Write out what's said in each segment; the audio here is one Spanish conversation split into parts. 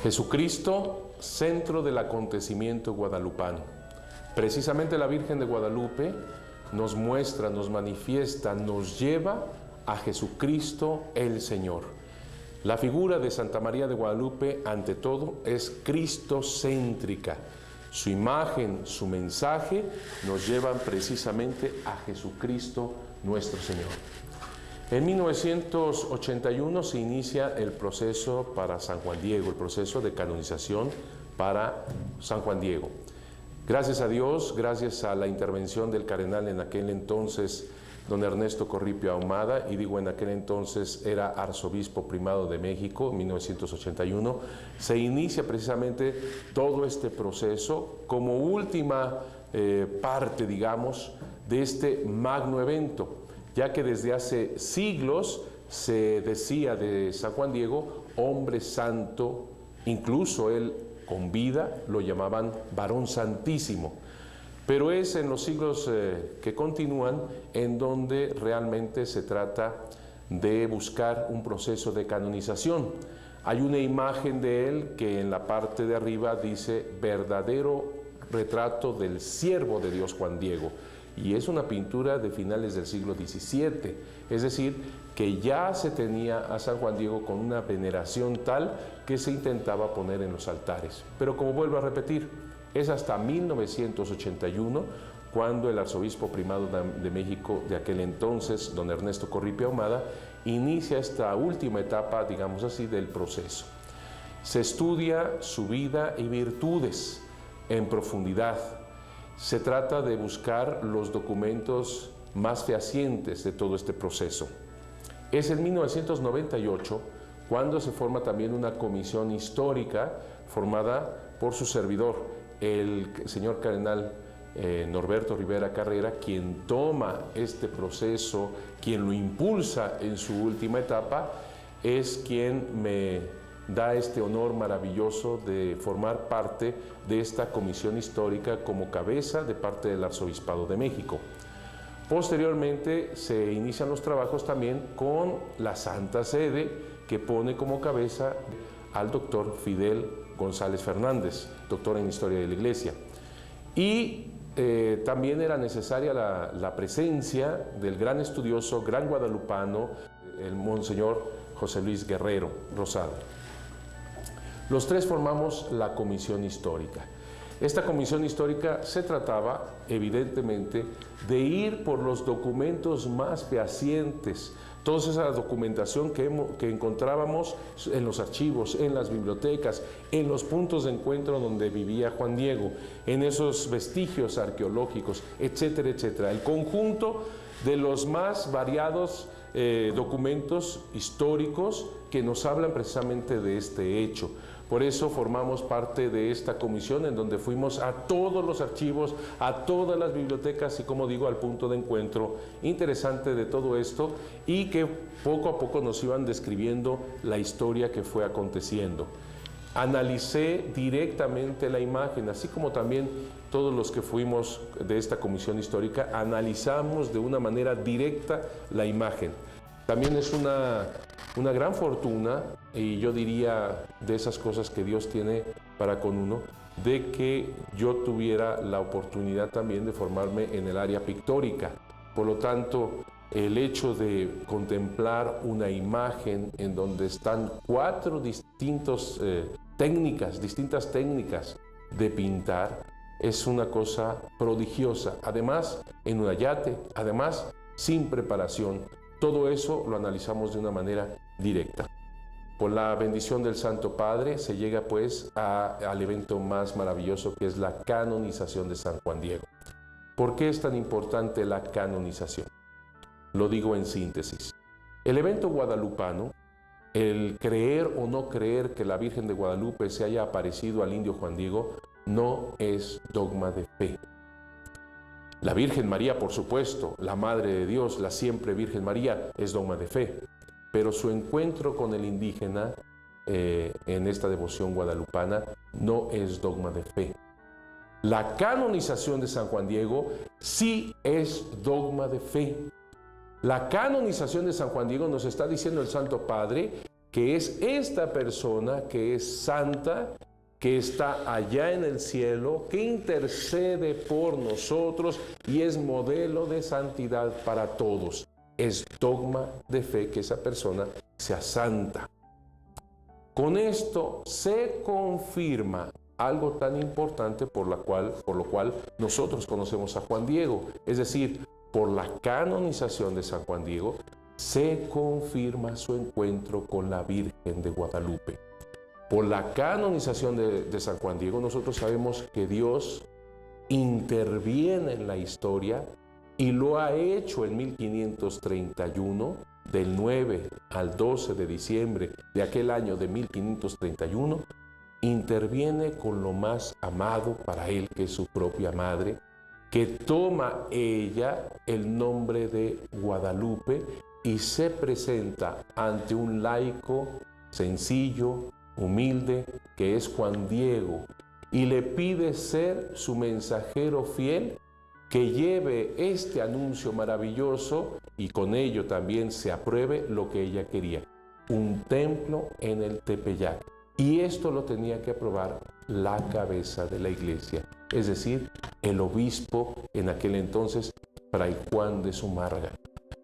Jesucristo, centro del acontecimiento guadalupano. Precisamente la Virgen de Guadalupe nos muestra, nos manifiesta, nos lleva a Jesucristo el Señor. La figura de Santa María de Guadalupe, ante todo, es cristocéntrica. Su imagen, su mensaje, nos llevan precisamente a Jesucristo nuestro Señor. En 1981 se inicia el proceso para San Juan Diego, el proceso de canonización para San Juan Diego. Gracias a Dios, gracias a la intervención del cardenal en aquel entonces, don Ernesto Corripio Ahumada, y digo en aquel entonces era arzobispo primado de México, en 1981, se inicia precisamente todo este proceso como última parte, digamos, de este magno evento, ya que desde hace siglos se decía de San Juan Diego, hombre santo, incluso él con vida lo llamaban varón santísimo. Pero es en los siglos que continúan en donde realmente se trata de buscar un proceso de canonización. Hay una imagen de él que en la parte de arriba dice verdadero retrato del siervo de Dios Juan Diego. Y es una pintura de finales del siglo XVII, es decir, que ya se tenía a San Juan Diego con una veneración tal que se intentaba poner en los altares. Pero como vuelvo a repetir, es hasta 1981 cuando el arzobispo primado de México de aquel entonces, don Ernesto Corripio Ahumada, inicia esta última etapa, digamos así, del proceso. Se estudia su vida y virtudes en profundidad. Se trata de buscar los documentos más fehacientes de todo este proceso. Es en 1998 cuando se forma también una comisión histórica formada por su servidor, el señor cardenal Norberto Rivera Carrera, quien toma este proceso, quien lo impulsa en su última etapa, es quien me da este honor maravilloso de formar parte de esta comisión histórica como cabeza de parte del Arzobispado de México. Posteriormente se inician los trabajos también con la Santa Sede, que pone como cabeza al doctor Fidel González Fernández, doctor en Historia de la Iglesia. Y también era necesaria la presencia del gran estudioso, gran guadalupano, el Monseñor José Luis Guerrero Rosado. Los tres formamos la comisión histórica. Esta comisión histórica se trataba, evidentemente, de ir por los documentos más fehacientes, toda esa documentación que encontrábamos en los archivos, en las bibliotecas, en los puntos de encuentro donde vivía Juan Diego, en esos vestigios arqueológicos, etcétera, etcétera. El conjunto de los más variados documentos históricos que nos hablan precisamente de este hecho. Por eso formamos parte de esta comisión en donde fuimos a todos los archivos, a todas las bibliotecas y, como digo, al punto de encuentro interesante de todo esto, y que poco a poco nos iban describiendo la historia que fue aconteciendo. Analicé directamente la imagen, así como también todos los que fuimos de esta comisión histórica, analizamos de una manera directa la imagen. También es una gran fortuna, y yo diría de esas cosas que Dios tiene para con uno, de que yo tuviera la oportunidad también de formarme en el área pictórica. Por lo tanto, el hecho de contemplar una imagen en donde están cuatro distintas técnicas de pintar, es una cosa prodigiosa. Además, en un ayate, además, sin preparación. Todo eso lo analizamos de una manera directa. Por la bendición del Santo Padre se llega pues al evento más maravilloso, que es la canonización de San Juan Diego. ¿Por qué es tan importante la canonización? Lo digo en síntesis. El evento guadalupano, el creer o no creer que la Virgen de Guadalupe se haya aparecido al indio Juan Diego, no es dogma de fe. La Virgen María, por supuesto, la Madre de Dios, la siempre Virgen María, es dogma de fe. Pero su encuentro con el indígena en esta devoción guadalupana no es dogma de fe. La canonización de San Juan Diego sí es dogma de fe. La canonización de San Juan Diego, nos está diciendo el Santo Padre, que es esta persona que es santa, que está allá en el cielo, que intercede por nosotros y es modelo de santidad para todos. Es dogma de fe que esa persona sea santa. Con esto se confirma algo tan importante por lo cual nosotros conocemos a Juan Diego, es decir, por la canonización de San Juan Diego, se confirma su encuentro con la Virgen de Guadalupe. Por la canonización de San Juan Diego, nosotros sabemos que Dios interviene en la historia y lo ha hecho en 1531, del 9 al 12 de diciembre de aquel año de 1531, interviene con lo más amado para él, que es su propia madre, que toma ella el nombre de Guadalupe y se presenta ante un laico sencillo, humilde, que es Juan Diego, y le pide ser su mensajero fiel, que lleve este anuncio maravilloso y con ello también se apruebe lo que ella quería, un templo en el Tepeyac. Y esto lo tenía que aprobar la cabeza de la iglesia, es decir, el obispo en aquel entonces, Fray Juan de Zumárraga.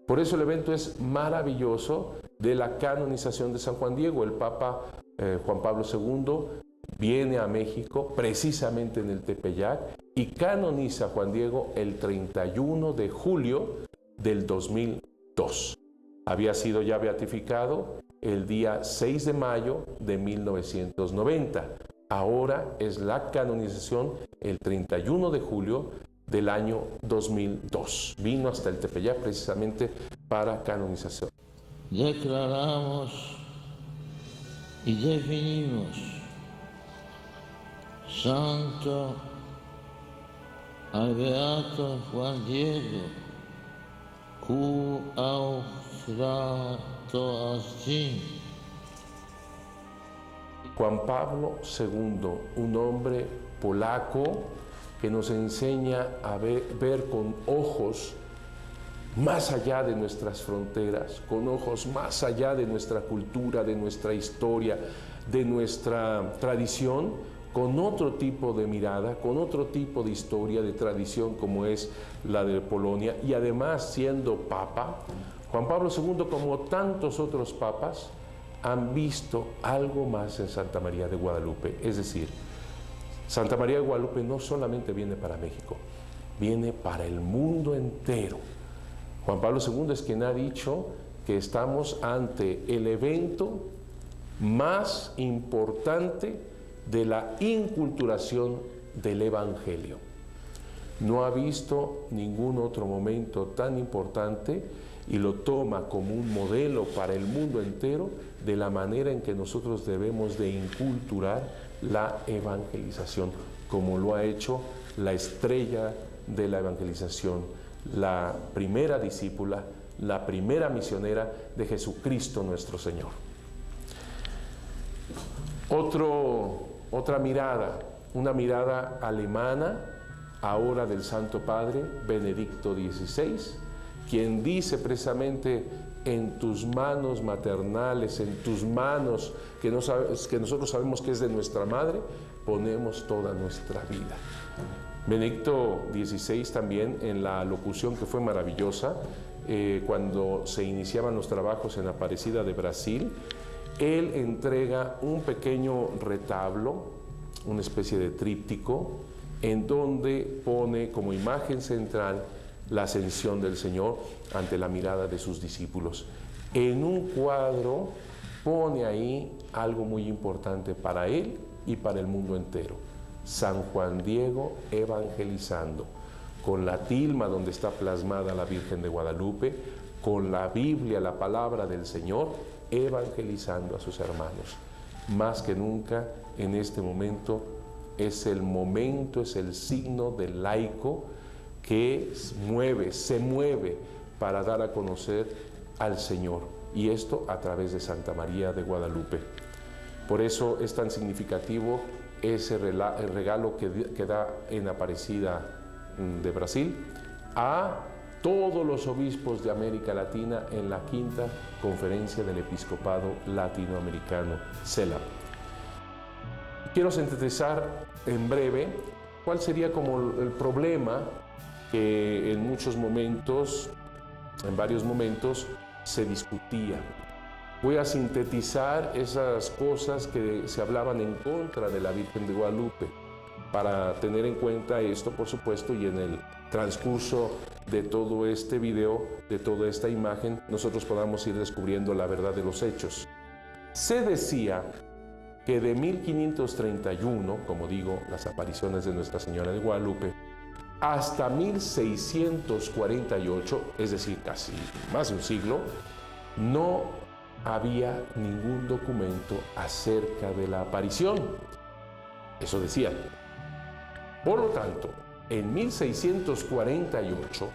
Por eso el evento es maravilloso de la canonización de San Juan Diego. El Papa Juan Pablo II viene a México precisamente en el Tepeyac y canoniza a Juan Diego el 31 de julio del 2002. Había sido ya beatificado el día 6 de mayo de 1990. Ahora es la canonización el 31 de julio del año 2002. Vino hasta el Tepeyac precisamente para canonización. Declaramos y definimos santo al beato Juan Diego, cu austrato astin. Juan Pablo II, un hombre polaco que nos enseña a ver con ojos más allá de nuestras fronteras, con ojos más allá de nuestra cultura, de nuestra historia, de nuestra tradición, con otro tipo de mirada, con otro tipo de historia, de tradición como es la de Polonia, y además siendo papa, Juan Pablo II, como tantos otros papas, han visto algo más en Santa María de Guadalupe. Es decir, Santa María de Guadalupe no solamente viene para México, viene para el mundo entero. Juan Pablo II es quien ha dicho que estamos ante el evento más importante de la inculturación del Evangelio. No ha visto ningún otro momento tan importante y lo toma como un modelo para el mundo entero de la manera en que nosotros debemos de inculturar la evangelización, como lo ha hecho la estrella de la evangelización, la primera discípula, la primera misionera de Jesucristo nuestro Señor. Otra mirada, una mirada alemana, ahora del Santo Padre Benedicto XVI, quien dice precisamente: en tus manos maternales, en tus manos que nosotros sabemos que es de nuestra madre, ponemos toda nuestra vida. Benedicto XVI también, en la locución que fue maravillosa, cuando se iniciaban los trabajos en Aparecida de Brasil, él entrega un pequeño retablo, una especie de tríptico, en donde pone como imagen central la ascensión del Señor ante la mirada de sus discípulos. En un cuadro pone ahí algo muy importante para él y para el mundo entero: San Juan Diego evangelizando, con la tilma donde está plasmada la Virgen de Guadalupe, con la Biblia, la palabra del Señor, evangelizando a sus hermanos. Más que nunca en este momento es el signo del laico que se mueve para dar a conocer al Señor, y esto a través de Santa María de Guadalupe. Por eso es tan significativo ese regalo que da en Aparecida de Brasil a todos los obispos de América Latina en la quinta conferencia del episcopado latinoamericano, CELAM. Quiero sintetizar en breve cuál sería como el problema que en muchos momentos, en varios momentos, se discutía. Voy a sintetizar esas cosas que se hablaban en contra de la Virgen de Guadalupe, para tener en cuenta esto, por supuesto, y en el transcurso de todo este video, de toda esta imagen, nosotros podamos ir descubriendo la verdad de los hechos. Se decía que de 1531, como digo, las apariciones de Nuestra Señora de Guadalupe, hasta 1648, es decir, casi más de un siglo, no había ningún documento acerca de la aparición. Eso decían. Por lo tanto, en 1648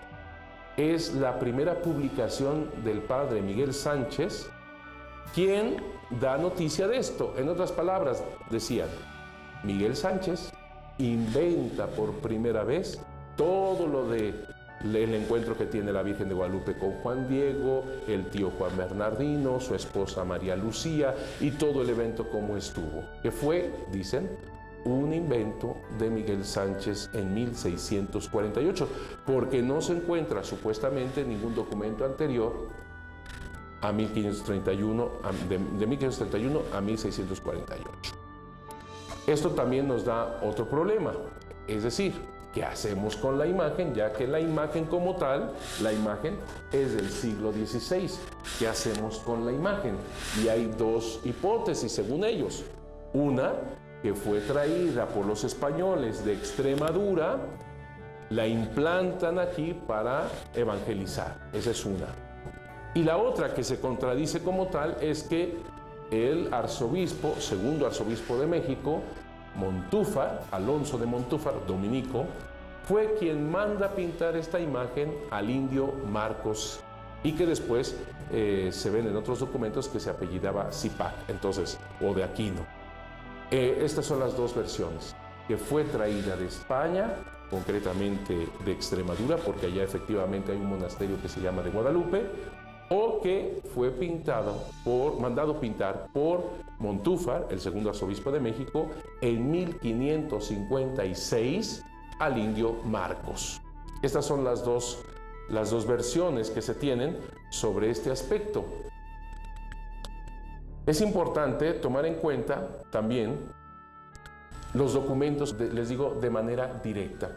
es la primera publicación del padre Miguel Sánchez quien da noticia de esto. En otras palabras, decían, Miguel Sánchez inventa por primera vez todo lo del encuentro que tiene la Virgen de Guadalupe con Juan Diego, el tío Juan Bernardino, su esposa María Lucía y todo el evento como estuvo, que fue, dicen, un invento de Miguel Sánchez en 1648, porque no se encuentra supuestamente ningún documento anterior a 1531, de 1531 a 1648. Esto también nos da otro problema, es decir, ¿qué hacemos con la imagen? Ya que la imagen como tal, la imagen es del siglo XVI. ¿Qué hacemos con la imagen? Y hay dos hipótesis según ellos. Una, que fue traída por los españoles de Extremadura, la implantan aquí para evangelizar. Esa es una. Y la otra, que se contradice como tal, es que el arzobispo, segundo arzobispo de México, Montúfar, Alonso de Montúfar, dominico, fue quien manda pintar esta imagen al indio Marcos, y que después se ven en otros documentos que se apellidaba Zipac, entonces, o de Aquino. Estas son las dos versiones, que fue traída de España, concretamente de Extremadura, porque allá efectivamente hay un monasterio que se llama de Guadalupe, o que fue mandado pintar por Montúfar, el segundo arzobispo de México, en 1556 al indio Marcos. Estas son las dos versiones que se tienen sobre este aspecto. Es importante tomar en cuenta también los documentos, les digo, de manera directa.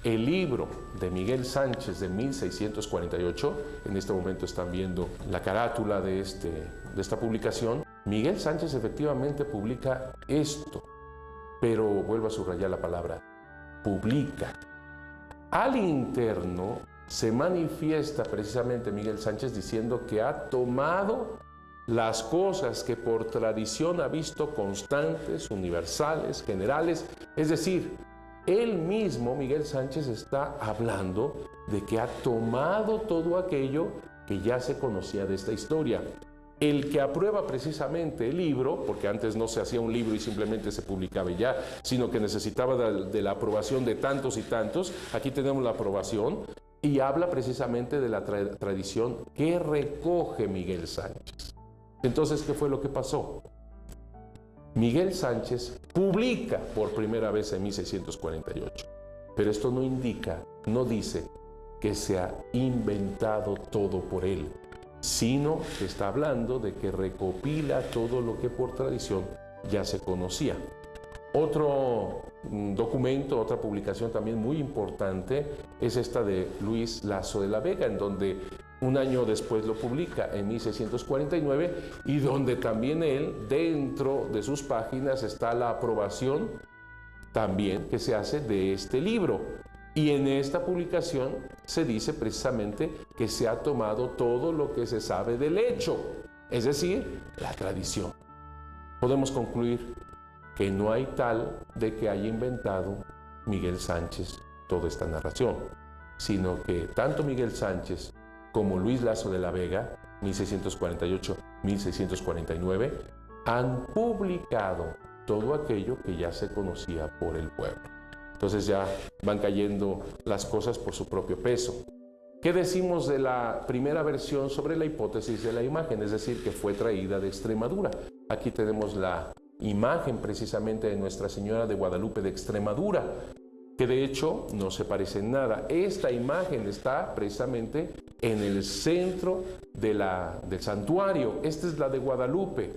El libro de Miguel Sánchez de 1648, en este momento están viendo la carátula de esta publicación. Miguel Sánchez efectivamente publica esto, pero vuelvo a subrayar la palabra, publica. Al interno se manifiesta precisamente Miguel Sánchez diciendo que ha tomado las cosas que por tradición ha visto constantes, universales, generales, es decir, él mismo, Miguel Sánchez, está hablando de que ha tomado todo aquello que ya se conocía de esta historia. El que aprueba precisamente el libro, porque antes no se hacía un libro y simplemente se publicaba y ya, sino que necesitaba de la aprobación de tantos y tantos, aquí tenemos la aprobación, y habla precisamente de la tradición que recoge Miguel Sánchez. Entonces, ¿qué fue lo que pasó? Miguel Sánchez publica por primera vez en 1648, pero esto no indica, no dice que se ha inventado todo por él, sino que está hablando de que recopila todo lo que por tradición ya se conocía. Otro documento, otra publicación también muy importante es esta de Luis Lasso de la Vega, en donde un año después lo publica, en 1649, y donde también él, dentro de sus páginas, está la aprobación también que se hace de este libro. Y en esta publicación se dice precisamente que se ha tomado todo lo que se sabe del hecho, es decir, la tradición. Podemos concluir que no hay tal de que haya inventado Miguel Sánchez toda esta narración, sino que tanto Miguel Sánchez como Luis Lasso de la Vega, 1648-1649, han publicado todo aquello que ya se conocía por el pueblo. Entonces ya van cayendo las cosas por su propio peso. ¿Qué decimos de la primera versión sobre la hipótesis de la imagen? Es decir, que fue traída de Extremadura. Aquí tenemos la imagen precisamente de Nuestra Señora de Guadalupe de Extremadura, que de hecho no se parece en nada. Esta imagen está precisamente en el centro del santuario. Esta es la de Guadalupe,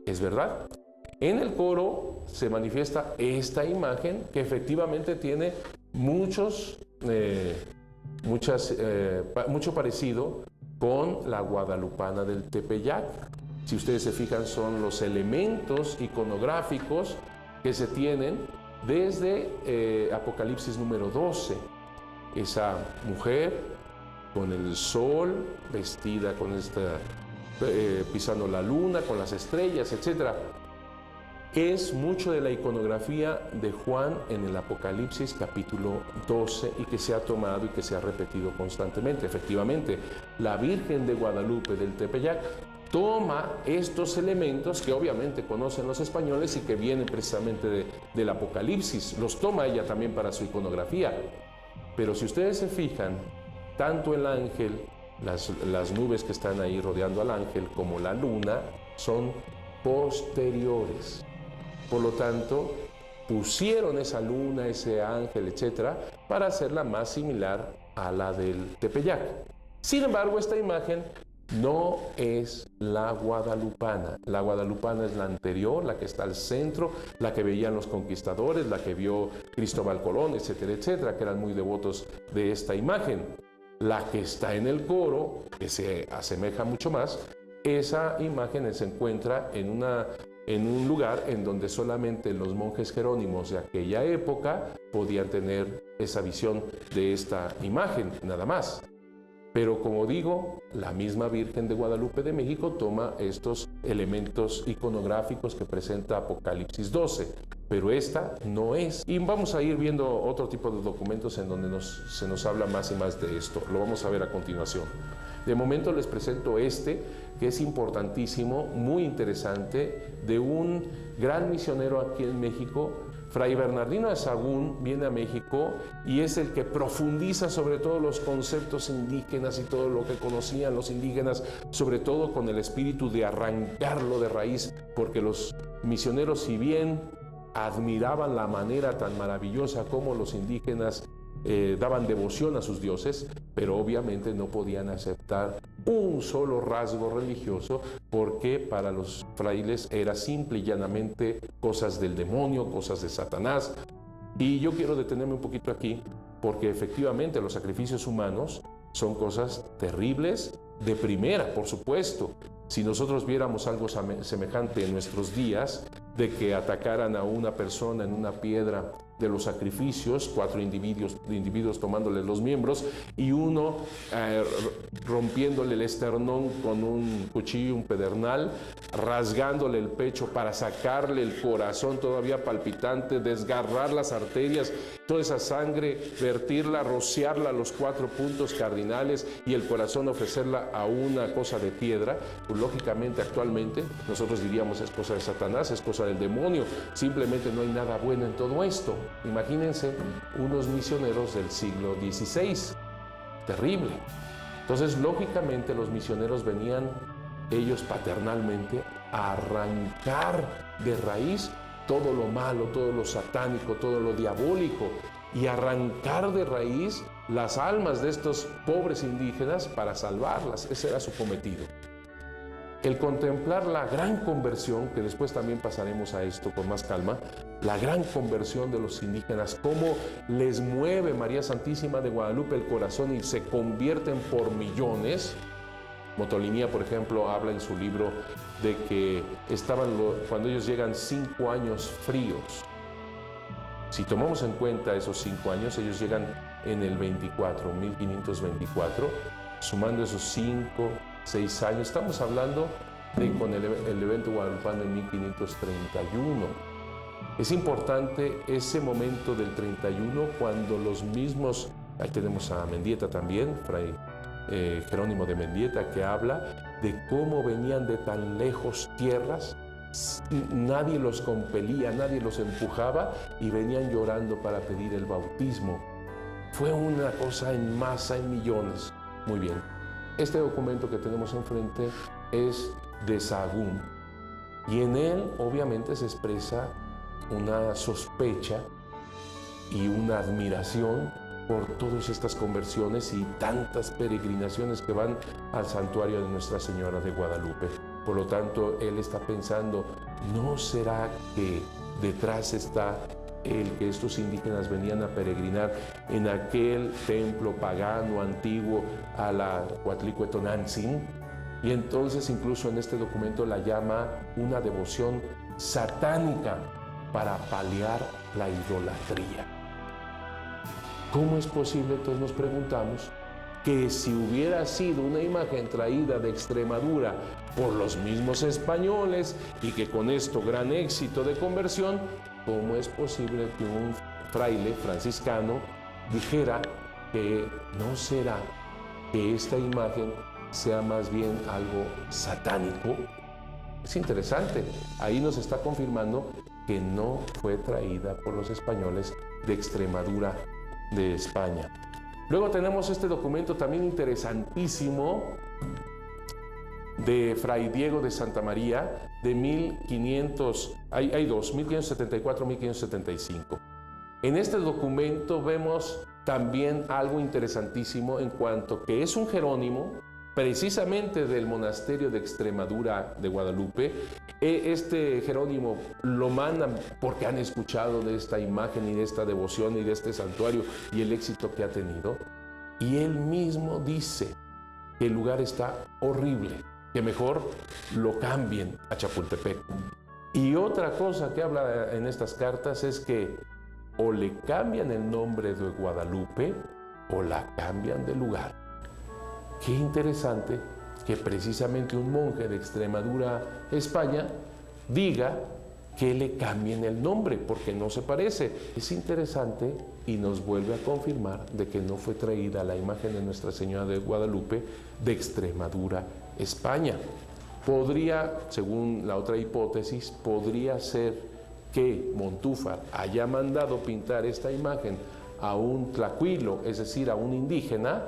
¿es verdad? En el coro se manifiesta esta imagen que efectivamente tiene mucho parecido con la guadalupana del Tepeyac. Si ustedes se fijan, son los elementos iconográficos que se tienen desde Apocalipsis número 12. Esa mujer con el sol, vestida con pisando la luna, con las estrellas, etc. Es mucho de la iconografía de Juan en el Apocalipsis capítulo 12 y que se ha tomado y que se ha repetido constantemente. Efectivamente, la Virgen de Guadalupe del Tepeyac toma estos elementos que obviamente conocen los españoles y que vienen precisamente del Apocalipsis. Los toma ella también para su iconografía. Pero si ustedes se fijan, tanto el ángel, las nubes que están ahí rodeando al ángel, como la luna, son posteriores. Por lo tanto, pusieron esa luna, ese ángel, etcétera, para hacerla más similar a la del Tepeyac. Sin embargo, esta imagen no es la guadalupana. La guadalupana es la anterior, la que está al centro, la que veían los conquistadores, la que vio Cristóbal Colón, etcétera, etcétera, que eran muy devotos de esta imagen. La que está en el coro, que se asemeja mucho más, esa imagen se encuentra en un lugar en donde solamente los monjes jerónimos de aquella época podían tener esa visión de esta imagen, nada más. Pero como digo, la misma Virgen de Guadalupe de México toma estos elementos iconográficos que presenta Apocalipsis 12, pero esta no es. Y vamos a ir viendo otro tipo de documentos en donde se nos habla más y más de esto. Lo vamos a ver a continuación. De momento les presento que es importantísimo, muy interesante, de un gran misionero aquí en México. Fray Bernardino de Sahagún viene a México y es el que profundiza sobre todo los conceptos indígenas y todo lo que conocían los indígenas, sobre todo con el espíritu de arrancarlo de raíz, porque los misioneros, si bien admiraban la manera tan maravillosa como los indígenas daban devoción a sus dioses, pero obviamente no podían aceptar un solo rasgo religioso, porque para los frailes era simple y llanamente cosas del demonio, cosas de Satanás. Y yo quiero detenerme un poquito aquí, porque efectivamente los sacrificios humanos son cosas terribles de primera, por supuesto. Si nosotros viéramos algo semejante en nuestros días, de que atacaran a una persona en una piedra de los sacrificios, 4 individuos tomándole los miembros y uno rompiéndole el esternón con un cuchillo, un pedernal, rasgándole el pecho para sacarle el corazón todavía palpitante, desgarrar las arterias, toda esa sangre, vertirla, rociarla a los 4 puntos cardinales y el corazón ofrecerla a una cosa de piedra. Pues lógicamente actualmente nosotros diríamos es cosa de Satanás, es cosa del demonio, simplemente no hay nada bueno en todo esto. Imagínense unos misioneros del siglo XVI, terrible. Entonces, lógicamente, los misioneros venían, ellos paternalmente, a arrancar de raíz todo lo malo, todo lo satánico, todo lo diabólico, y arrancar de raíz las almas de estos pobres indígenas para salvarlas. Ese era su cometido. El contemplar la gran conversión, que después también pasaremos a esto con más calma, la gran conversión de los indígenas, cómo les mueve María Santísima de Guadalupe el corazón y se convierten por millones. Motolinía, por ejemplo, habla en su libro de que cuando ellos llegan 5 años fríos. Si tomamos en cuenta esos 5 años, ellos llegan en el 1524, sumando esos 6 años, estamos hablando de con el evento guadalupano en 1531. Es importante ese momento del 31 cuando los mismos, ahí tenemos a Mendieta también, Fray Jerónimo de Mendieta, que habla de cómo venían de tan lejos tierras, nadie los compelía, nadie los empujaba y venían llorando para pedir el bautismo. Fue una cosa en masa, en millones. Muy bien. Este documento que tenemos enfrente es de Sahagún y en él obviamente se expresa una sospecha y una admiración por todas estas conversiones y tantas peregrinaciones que van al santuario de Nuestra Señora de Guadalupe. Por lo tanto, él está pensando, ¿no será que detrás está el que estos indígenas venían a peregrinar en aquel templo pagano antiguo a la Huatlicuetonantzin? Y entonces incluso en este documento la llama una devoción satánica para paliar la idolatría. ¿Cómo es posible? Entonces nos preguntamos que si hubiera sido una imagen traída de Extremadura por los mismos españoles y que con esto gran éxito de conversión, ¿cómo es posible que un fraile franciscano dijera que no será que esta imagen sea más bien algo satánico? Es interesante. Ahí nos está confirmando que no fue traída por los españoles de Extremadura, de España. Luego tenemos este documento también interesantísimo de Fray Diego de Santa María de 1500, hay dos, 1574-1575. En este documento vemos también algo interesantísimo en cuanto que es un jerónimo precisamente del monasterio de Extremadura de Guadalupe. Este jerónimo lo mandan porque han escuchado de esta imagen y de esta devoción y de este santuario y el éxito que ha tenido. Y él mismo dice que el lugar está horrible, que mejor lo cambien a Chapultepec. Y otra cosa que habla en estas cartas es que o le cambian el nombre de Guadalupe o la cambian de lugar. Qué interesante que precisamente un monje de Extremadura, España, diga que le cambien el nombre porque no se parece. Es interesante y nos vuelve a confirmar de que no fue traída la imagen de Nuestra Señora de Guadalupe de Extremadura, España. Podría, según la otra hipótesis, podría ser que Montúfar haya mandado pintar esta imagen a un tlacuilo, es decir, a un indígena.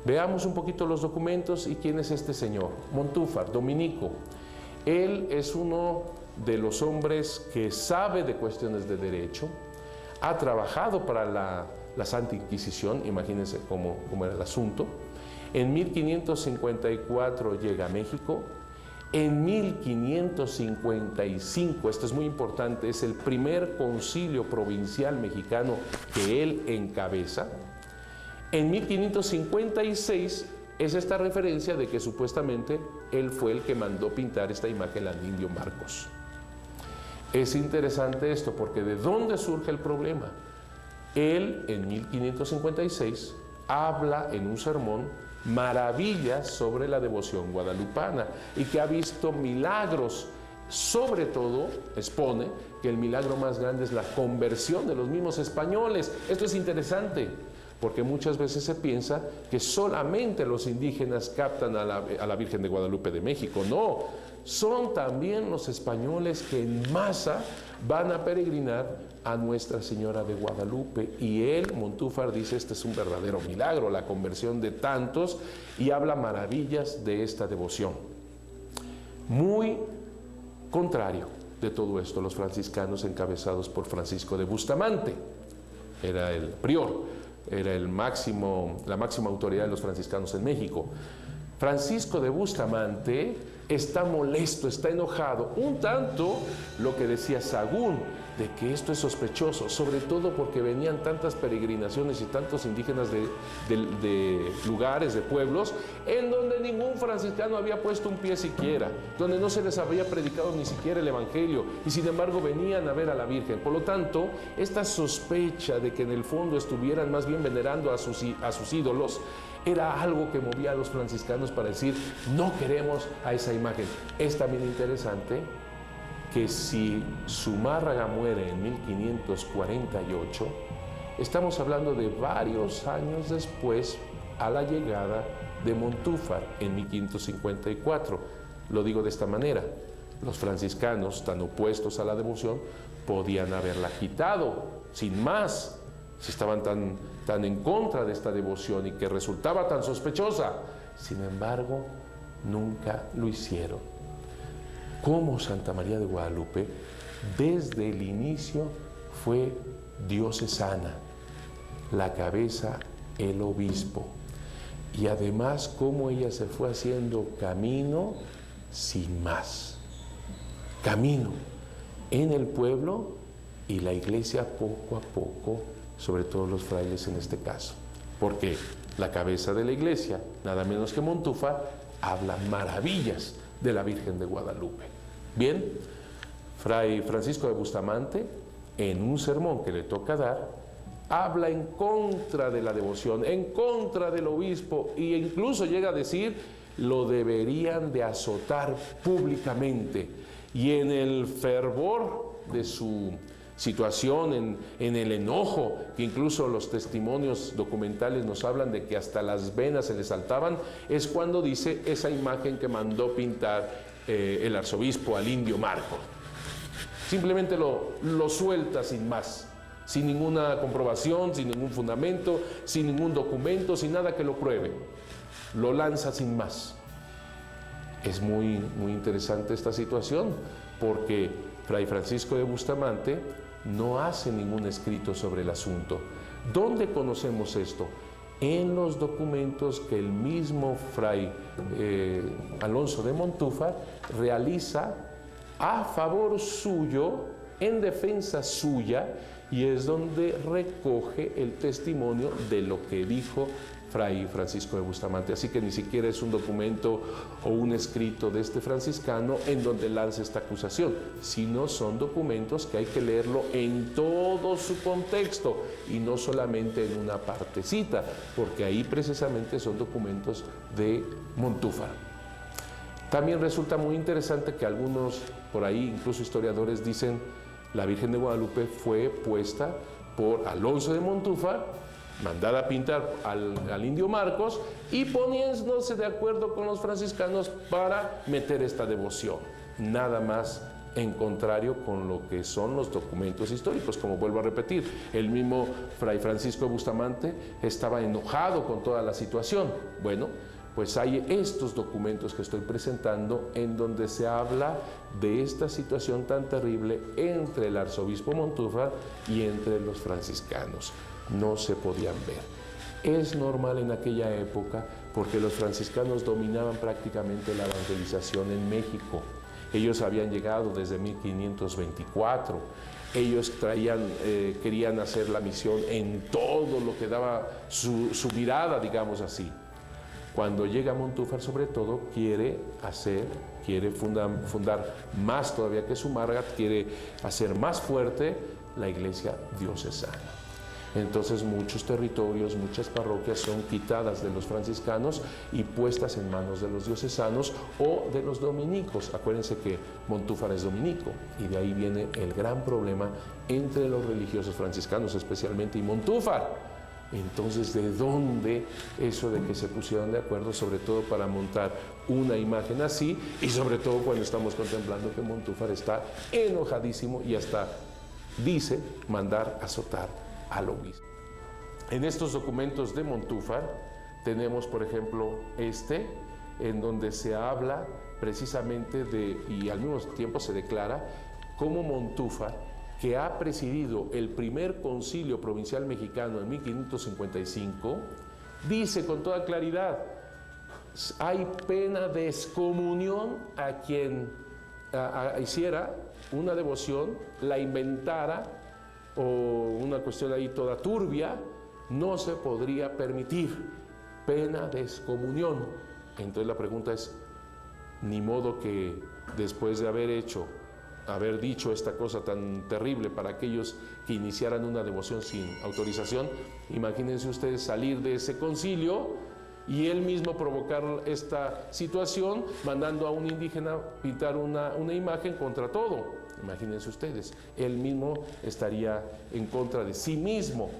Veamos un poquito los documentos y quién es este señor. Montúfar, dominico. Él es uno de los hombres que sabe de cuestiones de derecho, ha trabajado para la Santa Inquisición, imagínense cómo era el asunto. En 1554 llega a México. En 1555, esto es muy importante, es el primer concilio provincial mexicano que él encabeza. En 1556 es esta referencia de que supuestamente él fue el que mandó pintar esta imagen al indio Marcos. Es interesante esto porque ¿de dónde surge el problema? Él en 1556 habla en un sermón maravillas sobre la devoción guadalupana y que ha visto milagros. Sobre todo expone que el milagro más grande es la conversión de los mismos españoles. Esto es interesante porque muchas veces se piensa que solamente los indígenas captan a la Virgen de Guadalupe de México. No, son también los españoles que en masa van a peregrinar a Nuestra Señora de Guadalupe. Y él, Montúfar, dice, este es un verdadero milagro, la conversión de tantos, y habla maravillas de esta devoción. Muy contrario de todo esto, los franciscanos encabezados por Francisco de Bustamante, era el prior, era la máxima autoridad de los franciscanos en México. Francisco de Bustamante está molesto, está enojado, un tanto lo que decía Sahagún, de que esto es sospechoso, sobre todo porque venían tantas peregrinaciones y tantos indígenas de lugares, de pueblos, en donde ningún franciscano había puesto un pie siquiera, donde no se les había predicado ni siquiera el Evangelio, y sin embargo venían a ver a la Virgen. Por lo tanto, esta sospecha de que en el fondo estuvieran más bien venerando a sus ídolos, era algo que movía a los franciscanos para decir, no queremos a esa imagen. Es también interesante que si Zumárraga muere en 1548, estamos hablando de varios años después a la llegada de Montúfar en 1554. Lo digo de esta manera, los franciscanos, tan opuestos a la devoción, podían haberla quitado, sin más. si estaban tan en contra de esta devoción y que resultaba tan sospechosa. Sin embargo, nunca lo hicieron. Como Santa María de Guadalupe, desde el inicio fue diocesana, la cabeza el obispo, y además cómo ella se fue haciendo camino sin más, camino en el pueblo y la iglesia poco a poco, sobre todo los frailes en este caso, porque la cabeza de la iglesia, nada menos que Montúfar, habla maravillas de la Virgen de Guadalupe. Bien, Fray Francisco de Bustamante, en un sermón que le toca dar, habla en contra de la devoción, en contra del obispo, e incluso llega a decir, lo deberían de azotar públicamente. Y en el fervor de su situación, en el enojo, que incluso los testimonios documentales nos hablan de que hasta las venas se le saltaban, es cuando dice esa imagen que mandó pintar el arzobispo al indio Marco. Simplemente lo suelta sin más, sin ninguna comprobación, sin ningún fundamento, sin ningún documento, sin nada que lo pruebe. Lo lanza sin más. Es muy interesante esta situación, porque Fray Francisco de Bustamante no hace ningún escrito sobre el asunto. ¿Dónde conocemos esto? En los documentos que el mismo Fray Alonso de Montúfar realiza a favor suyo, en defensa suya, y es donde recoge el testimonio de lo que dijo Fray Francisco de Bustamante. Así que ni siquiera es un documento o un escrito de este franciscano en donde lanza esta acusación, sino son documentos que hay que leerlo en todo su contexto y no solamente en una partecita, porque ahí precisamente son documentos de Montúfar. También resulta muy interesante que algunos, por ahí incluso historiadores, dicen la Virgen de Guadalupe fue puesta por Alonso de Montúfar, mandada a pintar al indio Marcos y poniéndose de acuerdo con los franciscanos para meter esta devoción. Nada más en contrario con lo que son los documentos históricos, como vuelvo a repetir. El mismo Fray Francisco de Bustamante estaba enojado con toda la situación. Bueno, pues hay estos documentos que estoy presentando en donde se habla de esta situación tan terrible entre el arzobispo Montúfar y entre los franciscanos. No se podían ver. Es normal en aquella época porque los franciscanos dominaban prácticamente la evangelización en México. Ellos habían llegado desde 1524. Ellos querían hacer la misión en todo lo que daba su mirada, digamos así. Cuando llega Montúfar, sobre todo, quiere fundar más todavía que su Margat, quiere hacer más fuerte la iglesia diocesana. Entonces muchos territorios, muchas parroquias son quitadas de los franciscanos y puestas en manos de los diocesanos o de los dominicos. Acuérdense que Montúfar es dominico y de ahí viene el gran problema entre los religiosos franciscanos especialmente y Montúfar. Entonces, ¿de dónde eso de que se pusieron de acuerdo, sobre todo para montar una imagen así y sobre todo cuando estamos contemplando que Montúfar está enojadísimo y hasta dice mandar azotar al obispo? En estos documentos de Montúfar tenemos, por ejemplo, en donde se habla precisamente y al mismo tiempo se declara cómo Montúfar, que ha presidido el primer concilio provincial mexicano en 1555, dice con toda claridad, hay pena de excomunión a quien hiciera una devoción, la inventara, o una cuestión ahí toda turbia, no se podría permitir, pena de excomunión. Entonces la pregunta es, ni modo que después de haber dicho esta cosa tan terrible para aquellos que iniciaran una devoción sin autorización, imagínense ustedes salir de ese concilio y él mismo provocar esta situación mandando a un indígena pintar una imagen contra todo. Imagínense ustedes, él mismo estaría en contra de sí mismo.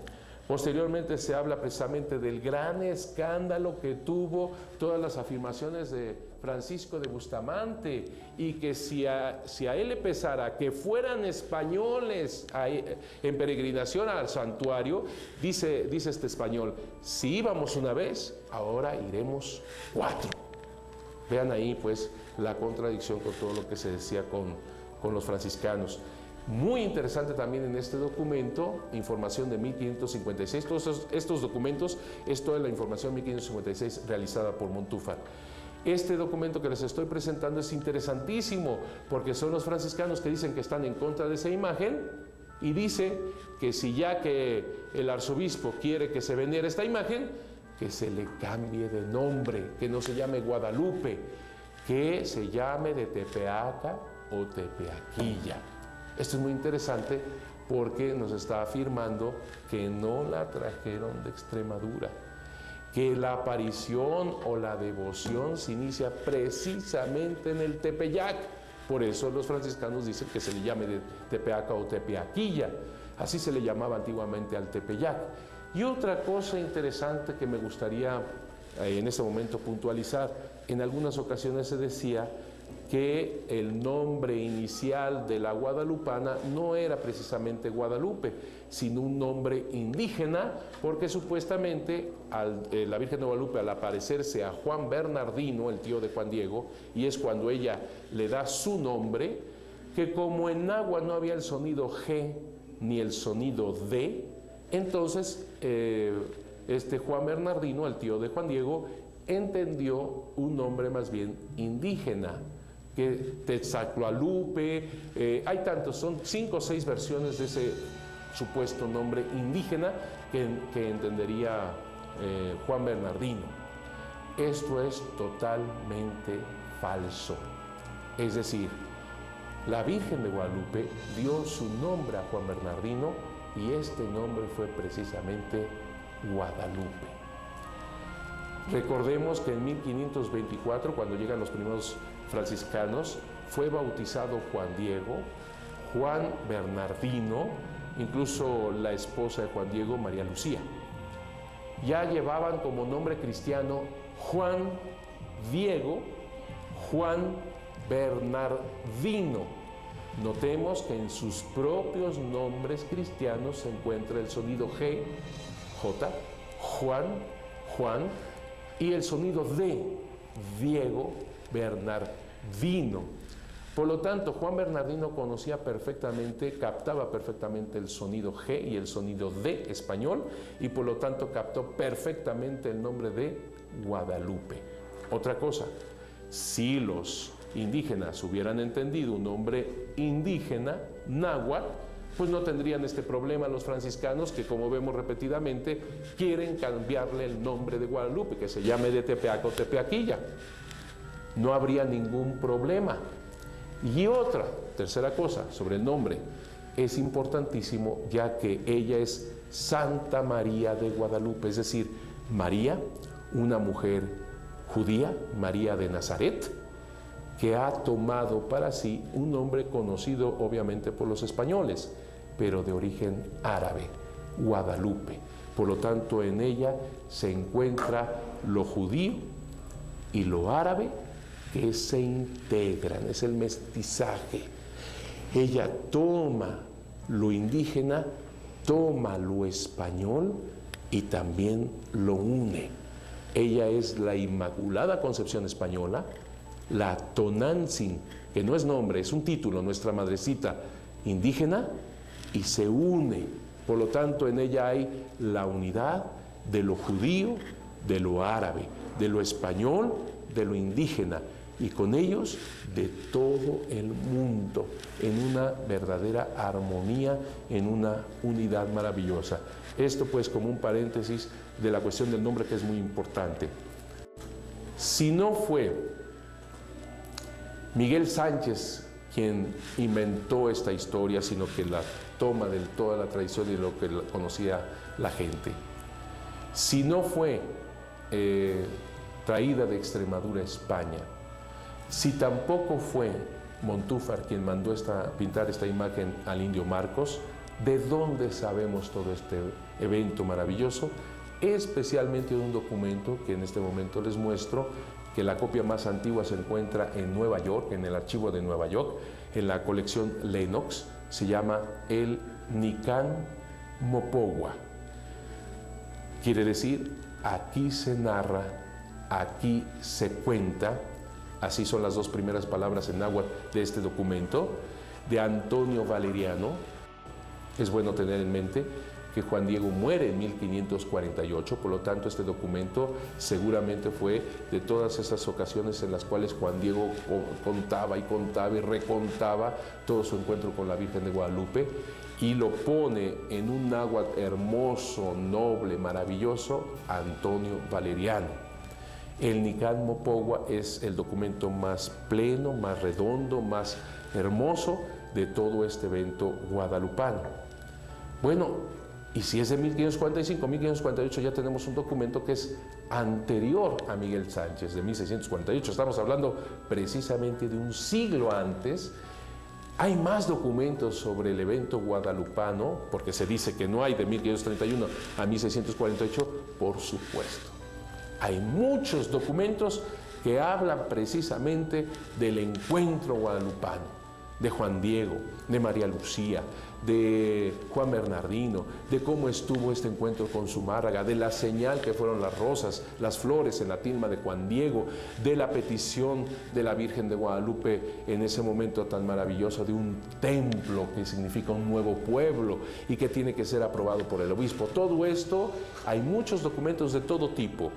Posteriormente se habla precisamente del gran escándalo que tuvo todas las afirmaciones de Francisco de Bustamante, y que si a él le pesara que fueran españoles en peregrinación al santuario, dice este español, si íbamos una vez, ahora iremos 4. Vean ahí pues la contradicción con todo lo que se decía con los franciscanos. Muy interesante también en este documento, información de 1556, todos estos documentos, es toda la información 1556 realizada por Montúfar. Este documento que les estoy presentando es interesantísimo, porque son los franciscanos que dicen que están en contra de esa imagen, y dice que si ya que el arzobispo quiere que se venere esta imagen, que se le cambie de nombre, que no se llame Guadalupe, que se llame de Tepeaca o Tepeaquilla. Esto es muy interesante porque nos está afirmando que no la trajeron de Extremadura, que la aparición o la devoción se inicia precisamente en el Tepeyac. Por eso los franciscanos dicen que se le llame de Tepeaca o Tepeaquilla. Así se le llamaba antiguamente al Tepeyac. Y otra cosa interesante que me gustaría en este momento puntualizar, en algunas ocasiones se decía que el nombre inicial de la guadalupana no era precisamente Guadalupe, sino un nombre indígena, porque supuestamente la Virgen de Guadalupe, al aparecerse a Juan Bernardino, el tío de Juan Diego, y es cuando ella le da su nombre, que como en náhuatl no había el sonido G ni el sonido D, entonces Juan Bernardino, el tío de Juan Diego, entendió un nombre más bien indígena, que Tetzatlualupe, hay tantos, son 5 o 6 versiones de ese supuesto nombre indígena que entendería Juan Bernardino. Esto es totalmente falso. Es decir, la Virgen de Guadalupe dio su nombre a Juan Bernardino y este nombre fue precisamente Guadalupe. Recordemos que en 1524, cuando llegan los primeros franciscanos, fue bautizado Juan Diego, Juan Bernardino, incluso la esposa de Juan Diego, María Lucía. Ya llevaban como nombre cristiano Juan Diego, Juan Bernardino. Notemos que en sus propios nombres cristianos se encuentra el sonido G, J, Juan, Juan, y el sonido D, Diego, Bernardino. Por lo tanto, Juan Bernardino conocía perfectamente, captaba perfectamente el sonido G y el sonido D español, y por lo tanto captó perfectamente el nombre de Guadalupe. Otra cosa, si los indígenas hubieran entendido un nombre indígena, náhuatl, pues no tendrían este problema los franciscanos, que como vemos repetidamente quieren cambiarle el nombre de Guadalupe, que se llame de Tepeaca o Tepeaquilla. No habría ningún problema. Y otra, tercera cosa sobre el nombre, es importantísimo, ya que ella es Santa María de Guadalupe, es decir, María, una mujer judía, María de Nazaret, que ha tomado para sí un nombre conocido obviamente por los españoles, pero de origen árabe, Guadalupe. Por lo tanto, en ella se encuentra lo judío y lo árabe, que se integran, es el mestizaje. Ella toma lo indígena, toma lo español y también lo une. Ella es la Inmaculada Concepción Española, la Tonantzin, que no es nombre, es un título, nuestra madrecita indígena, y se une. Por lo tanto, en ella hay la unidad de lo judío, de lo árabe, de lo español, de lo indígena, y con ellos de todo el mundo, en una verdadera armonía, en una unidad maravillosa. Esto pues como un paréntesis de la cuestión del nombre, que es muy importante. Si no fue Miguel Sánchez quien inventó esta historia, sino que la toma de toda la tradición y lo que conocía la gente. Si no fue traída de Extremadura a España, si tampoco fue Montúfar quien mandó pintar esta imagen al indio Marcos, ¿de dónde sabemos todo este evento maravilloso? Especialmente de un documento que en este momento les muestro, que la copia más antigua se encuentra en Nueva York, en el archivo de Nueva York, en la colección Lenox. Se llama el Nican Mopogua. Quiere decir, aquí se narra, aquí se cuenta. Así son las dos primeras palabras en náhuatl de este documento, de Antonio Valeriano. Es bueno tener en mente que Juan Diego muere en 1548, por lo tanto este documento seguramente fue de todas esas ocasiones en las cuales Juan Diego contaba y contaba y recontaba todo su encuentro con la Virgen de Guadalupe, y lo pone en un náhuatl hermoso, noble, maravilloso, Antonio Valeriano. El Nican Mopogua es el documento más pleno, más redondo, más hermoso de todo este evento guadalupano. Bueno, y si es de 1545, 1548 ya tenemos un documento que es anterior a Miguel Sánchez, de 1648. Estamos hablando precisamente de un siglo antes. Hay más documentos sobre el evento guadalupano, porque se dice que no hay de 1531 a 1648, por supuesto. Hay muchos documentos que hablan precisamente del encuentro guadalupano, de Juan Diego, de María Lucía, de Juan Bernardino, de cómo estuvo este encuentro con Zumárraga, de la señal que fueron las rosas, las flores en la tilma de Juan Diego, de la petición de la Virgen de Guadalupe en ese momento tan maravilloso de un templo que significa un nuevo pueblo y que tiene que ser aprobado por el obispo. Todo esto, hay muchos documentos de todo tipo,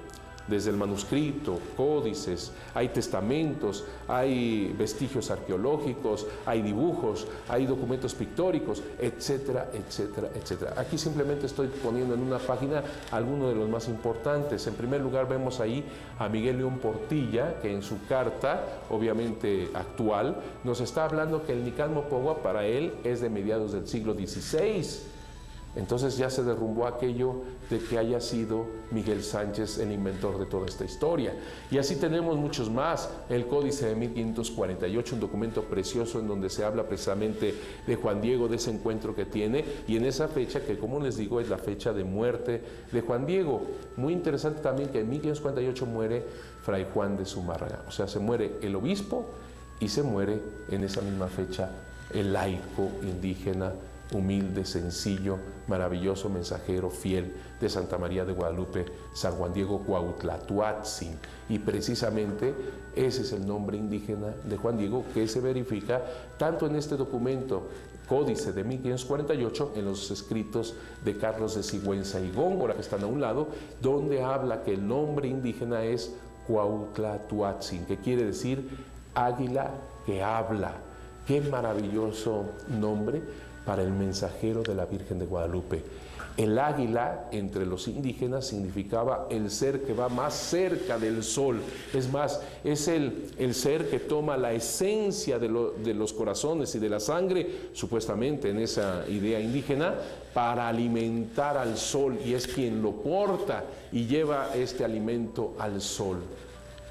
desde el manuscrito, códices, hay testamentos, hay vestigios arqueológicos, hay dibujos, hay documentos pictóricos, etcétera, etcétera, etcétera. Aquí simplemente estoy poniendo en una página algunos de los más importantes. En primer lugar vemos ahí a Miguel León Portilla, que en su carta, obviamente actual, nos está hablando que el Nican Mopogua para él es de mediados del siglo XVI. Entonces ya se derrumbó aquello de que haya sido Miguel Sánchez el inventor de toda esta historia. Y así tenemos muchos más. El Códice de 1548, un documento precioso en donde se habla precisamente de Juan Diego, de ese encuentro que tiene, y en esa fecha que, como les digo, es la fecha de muerte de Juan Diego. Muy interesante también que en 1548 muere Fray Juan de Zumárraga. O sea, se muere el obispo y se muere en esa misma fecha el laico indígena, humilde, sencillo, maravilloso mensajero fiel de Santa María de Guadalupe, San Juan Diego Cuauhtlatoatzin. Y precisamente ese es el nombre indígena de Juan Diego, que se verifica tanto en este documento Códice de 1548, en los escritos de Carlos de Sigüenza y Góngora, que están a un lado, donde habla que el nombre indígena es Cuauhtlatoatzin, que quiere decir águila que habla. Qué maravilloso nombre para el mensajero de la Virgen de Guadalupe. El águila entre los indígenas significaba el ser que va más cerca del sol. Es más, es el ser que toma la esencia de los corazones y de la sangre, supuestamente en esa idea indígena, para alimentar al sol, y es quien lo porta y lleva este alimento al sol.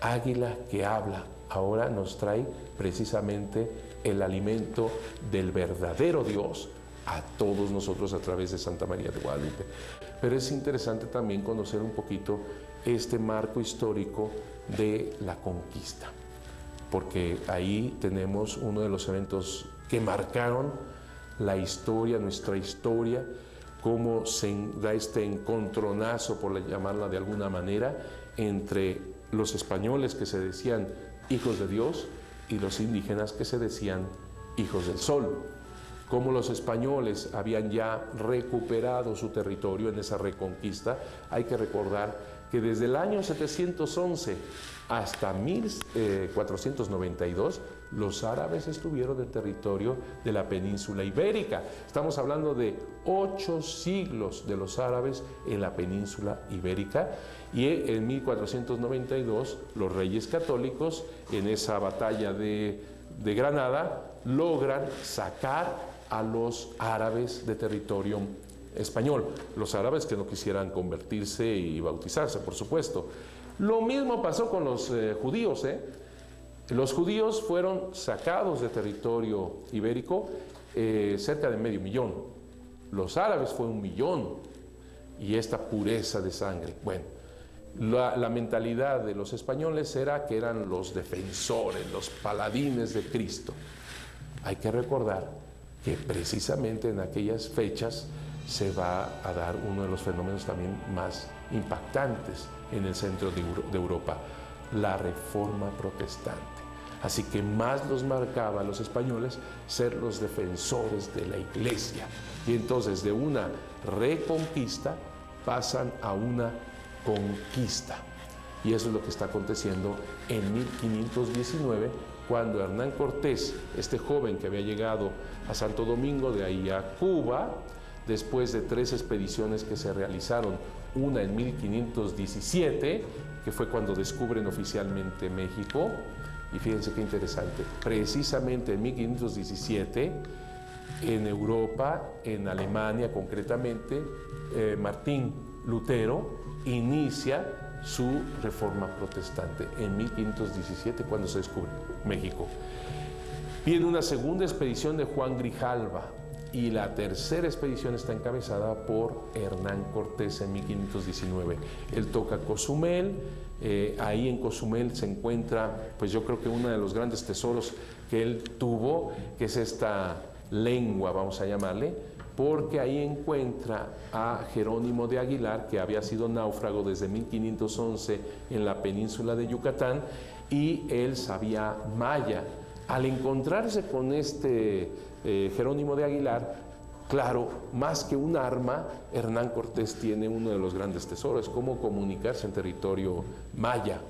Águila que habla, ahora nos trae precisamente el alimento del verdadero Dios a todos nosotros a través de Santa María de Guadalupe. Pero es interesante también conocer un poquito este marco histórico de la conquista, porque ahí tenemos uno de los eventos que marcaron la historia, nuestra historia, cómo se da este encontronazo, por llamarla de alguna manera, entre los españoles que se decían hijos de Dios y los indígenas que se decían hijos del sol. Como los españoles habían ya recuperado su territorio en esa reconquista, hay que recordar que desde el año 711 hasta 1492 los árabes estuvieron en territorio de la península ibérica. Estamos hablando de 8 siglos de los árabes en la península ibérica, y en 1492 los reyes católicos, en esa batalla de Granada, logran sacar a los árabes de territorio español, los árabes que no quisieran convertirse y bautizarse, por supuesto. Lo mismo pasó con los judíos, Los judíos fueron sacados de territorio ibérico, cerca de 500,000. Los árabes fue 1,000,000, y esta pureza de sangre. Bueno, La mentalidad de los españoles era que eran los defensores, los paladines de Cristo. Hay que recordar que precisamente en aquellas fechas se va a dar uno de los fenómenos también más impactantes en el centro de Europa, la Reforma Protestante. Así que más los marcaba a los españoles ser los defensores de la Iglesia. Y entonces de una reconquista pasan a una conquista. Y eso es lo que está aconteciendo en 1519, cuando Hernán Cortés, este joven que había llegado a Santo Domingo, de ahí a Cuba, después de 3 expediciones que se realizaron, una en 1517, que fue cuando descubren oficialmente México, y fíjense qué interesante, precisamente en 1517, en Europa, en Alemania concretamente, Martín Lutero inicia su reforma protestante en 1517, cuando se descubre México. Viene una segunda expedición de Juan Grijalva, y la tercera expedición está encabezada por Hernán Cortés en 1519. Él toca Cozumel, ahí en Cozumel se encuentra, pues yo creo que uno de los grandes tesoros que él tuvo, que es esta lengua, vamos a llamarle, porque ahí encuentra a Jerónimo de Aguilar, que había sido náufrago desde 1511 en la península de Yucatán, y él sabía maya. Al encontrarse con este Jerónimo de Aguilar, claro, más que un arma, Hernán Cortés tiene uno de los grandes tesoros, cómo comunicarse en territorio maya.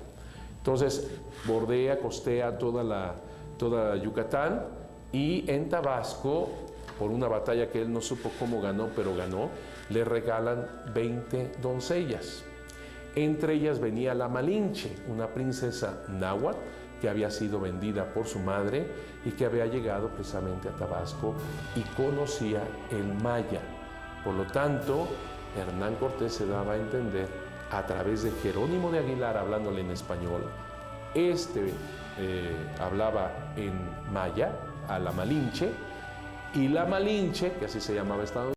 Entonces, bordea, costea toda Yucatán, y en Tabasco, por una batalla que él no supo cómo ganó, pero ganó, le regalan 20 doncellas. Entre ellas venía la Malinche, una princesa náhuatl que había sido vendida por su madre y que había llegado precisamente a Tabasco y conocía el maya. Por lo tanto, Hernán Cortés se daba a entender a través de Jerónimo de Aguilar hablándole en español. Hablaba en maya a la Malinche, y la Malinche, que así se llamaba Estados